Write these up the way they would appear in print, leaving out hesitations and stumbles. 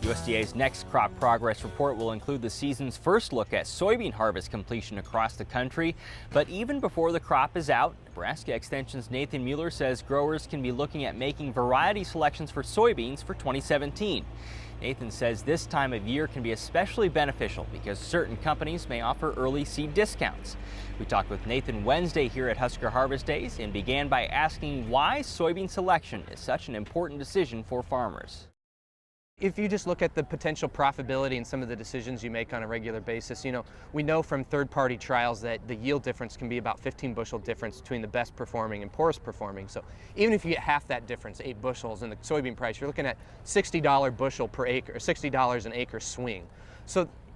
USDA's next crop progress report will include the season's first look at soybean harvest completion across the country. But even before the crop is out, Nebraska Extension's Nathan Mueller says growers can be looking at making variety selections for soybeans for 2017. Nathan says this time of year can be especially beneficial because certain companies may offer early seed discounts. We talked with Nathan Wednesday here at Husker Harvest Days and began by asking why soybean selection is such an important decision for farmers. If you just look at the potential profitability in some of the decisions you make on a regular basis, we know from third-party trials that the yield difference can be about 15 bushel difference between the best performing and poorest performing. So even if you get half that difference, 8 bushels in the soybean price, you're looking at $60 bushel per acre, or $60 an acre swing.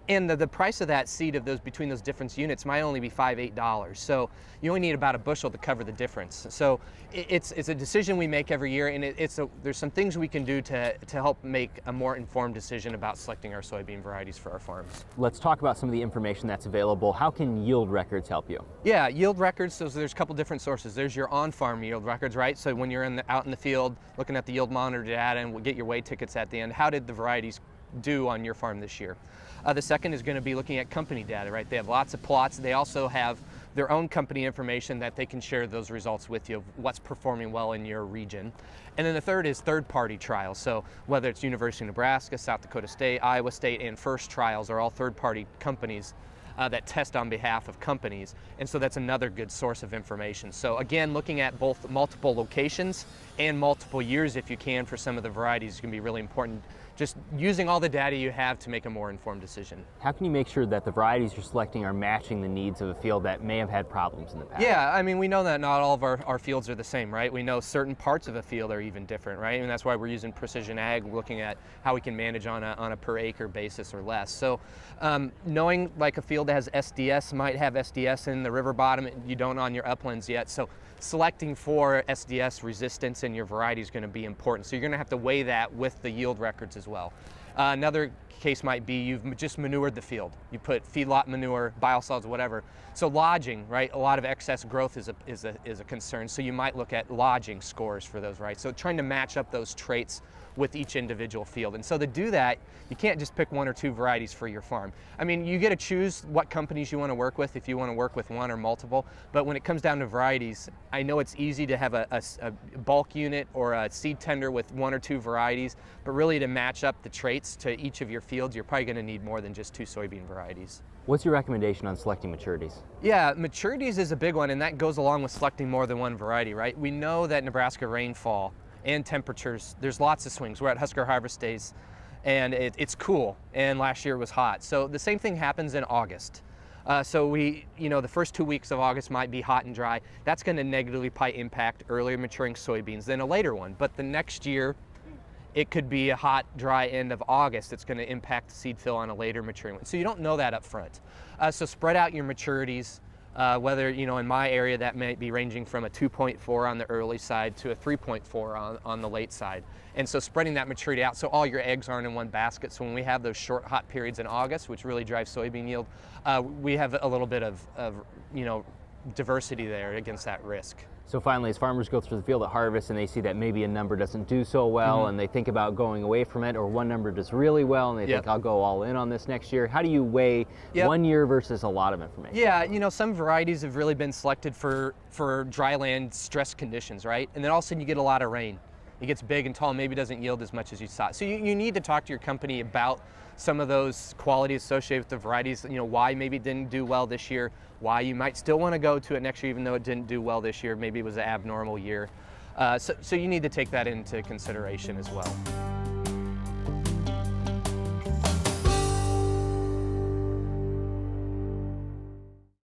And the price of that seed of between those different units might only be $5, $8. So you only need about a bushel to cover the difference. So it's a decision we make every year, and there's some things we can do to help make a more informed decision about selecting our soybean varieties for our farms. Let's talk about some of the information that's available. How can yield records help you? Yeah, yield records, so there's a couple different sources. There's your on-farm yield records, right? So when you're out in the field looking at the yield monitor data and we'll get your weigh tickets at the end, how did the varieties do on your farm this year? The second is going to be looking at company data, right? They have lots of plots. They also have their own company information that they can share those results with you of what's performing well in your region. And then the third is third-party trials. So whether it's University of Nebraska, South Dakota State, Iowa State, and First Trials are all third-party companies that test on behalf of companies. And so that's another good source of information. So again, looking at both multiple locations and multiple years if you can for some of the varieties is going to be really important. Just using all the data you have to make a more informed decision. How can you make sure that the varieties you're selecting are matching the needs of a field that may have had problems in the past? Yeah, I mean, we know that not all of our fields are the same, right? We know certain parts of a field are even different, right? And that's why we're using precision ag, looking at how we can manage on a per acre basis or less. So knowing like a field that has SDS might have SDS in the river bottom, you don't on your uplands yet. So selecting for SDS resistance in your variety is going to be important. So you're going to have to weigh that with the yield records as well. Another case might be you've just manured the field. You put feedlot manure, biosolids, whatever. So lodging, right? A lot of excess growth is a concern. So you might look at lodging scores for those, right? So trying to match up those traits with each individual field. And so to do that, you can't just pick 1 or 2 varieties for your farm. I mean, you get to choose what companies you want to work with if you want to work with one or multiple, but when it comes down to varieties, I know it's easy to have a bulk unit or a seed tender with 1 or 2 varieties, but really to match up the traits to each of your fields, you're probably going to need more than just 2 soybean varieties. What's your recommendation on selecting maturities? Yeah, maturities is a big one, and that goes along with selecting more than one variety, right? We know that Nebraska rainfall and temperatures, there's lots of swings. We're at Husker Harvest Days, and it's cool, and last year was hot. So the same thing happens in August. So the first 2 weeks of August might be hot and dry. That's going to negatively probably impact earlier maturing soybeans than a later one. But the next year, it could be a hot, dry end of August. It's going to impact the seed fill on a later maturing one. So you don't know that up front. So spread out your maturities. Whether, in my area that may be ranging from a 2.4 on the early side to a 3.4 on the late side. And so spreading that maturity out so all your eggs aren't in one basket. So when we have those short hot periods in August, which really drives soybean yield, we have a little bit of diversity there against that risk. So finally, as farmers go through the field at harvest and they see that maybe a number doesn't do so well and they think about going away from it, or one number does really well and they think I'll go all in on this next year, how do you weigh 1 year versus a lot of information? Yeah, some varieties have really been selected for dry land stress conditions, right? And then all of a sudden you get a lot of rain. It gets big and tall, maybe doesn't yield as much as you thought. So you need to talk to your company about some of those qualities associated with the varieties, why maybe it didn't do well this year, why you might still want to go to it next year even though it didn't do well this year, maybe it was an abnormal year. So you need to take that into consideration as well.